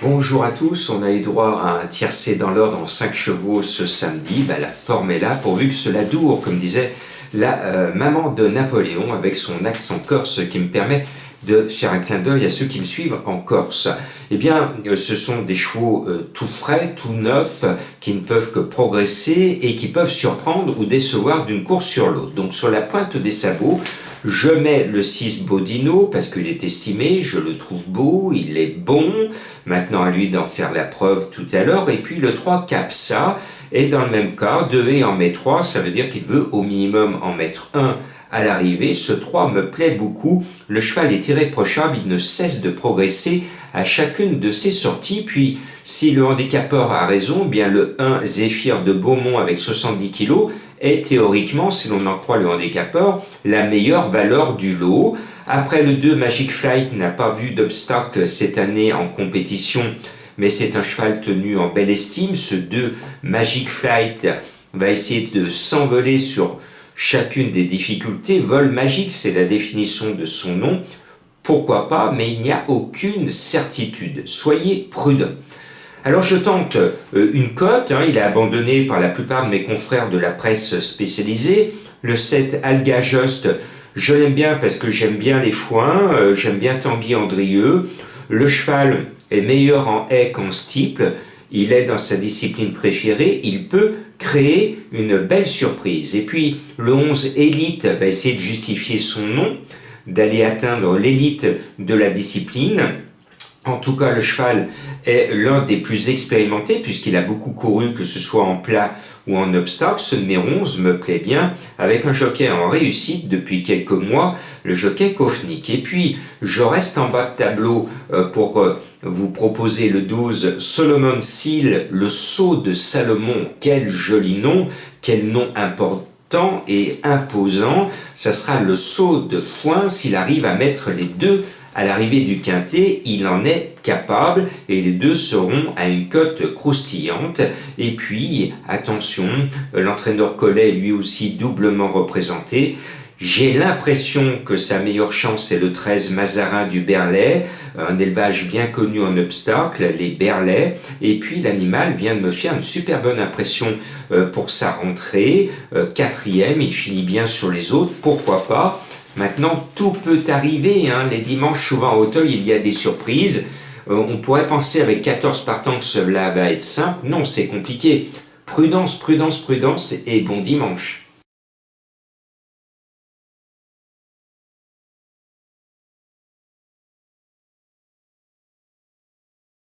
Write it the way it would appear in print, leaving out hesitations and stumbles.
Bonjour à tous, on a eu droit à un tiercé dans l'ordre en 5 chevaux ce samedi. La forme est là, pourvu que cela dure, comme disait la maman de Napoléon, avec son accent corse qui me permet de faire un clin d'œil à ceux qui me suivent en Corse. Eh bien, ce sont des chevaux tout frais, tout neufs, qui ne peuvent que progresser et qui peuvent surprendre ou décevoir d'une course sur l'autre. Donc sur la pointe des sabots, je mets le 6 Bodino parce qu'il est estimé, je le trouve beau, il est bon. Maintenant à lui d'en faire la preuve tout à l'heure. Et puis le 3 Capsa est dans le même cas, 2 et en met 3, ça veut dire qu'il veut au minimum en mettre 1 à l'arrivée. Ce 3 me plaît beaucoup, le cheval est irréprochable, il ne cesse de progresser à chacune de ses sorties. Puis si le handicapeur a raison, bien le 1 Zéphyr de Beaumont avec 70 kg est théoriquement, si l'on en croit le handicapeur, la meilleure valeur du lot. Après le 2 Magic Flight n'a pas vu d'obstacle cette année en compétition, mais c'est un cheval tenu en belle estime. Ce 2 Magic Flight va essayer de s'envoler sur chacune des difficultés. Vol magique, c'est la définition de son nom. Pourquoi pas, mais il n'y a aucune certitude. Soyez prudents. Alors je tente une cote, il est abandonné par la plupart de mes confrères de la presse spécialisée. Le 7 Alga Just, je l'aime bien parce que j'aime bien les foins, j'aime bien Tanguy Andrieux. Le cheval est meilleur en haie qu'en steeple, il est dans sa discipline préférée, il peut créer une belle surprise. Et puis le 11 Elite va essayer de justifier son nom, d'aller atteindre l'élite de la discipline. En tout cas, le cheval est l'un des plus expérimentés puisqu'il a beaucoup couru, que ce soit en plat ou en obstacle. Ce numéro 11 me plaît bien, avec un jockey en réussite depuis quelques mois, le jockey Kofnik. Et puis, je reste en bas de tableau pour vous proposer le 12 Solomon Seal, le sceau de Salomon. Quel joli nom, quel nom important et imposant. Ça sera le sceau de foin s'il arrive à mettre les deux à l'arrivée du quintet, il en est capable et les deux seront à une cote croustillante. Et puis, attention, l'entraîneur Collet est lui aussi doublement représenté. J'ai l'impression que sa meilleure chance est le 13 Mazarin du Berlay, un élevage bien connu en obstacle, les Berlais. Et puis l'animal vient de me faire une super bonne impression pour sa rentrée. Quatrième, il finit bien sur les autres, pourquoi pas. Maintenant, tout peut arriver, les dimanches, souvent à Auteuil, il y a des surprises. On pourrait penser avec 14 partants que cela va être simple. Non, c'est compliqué. Prudence, prudence, prudence et bon dimanche.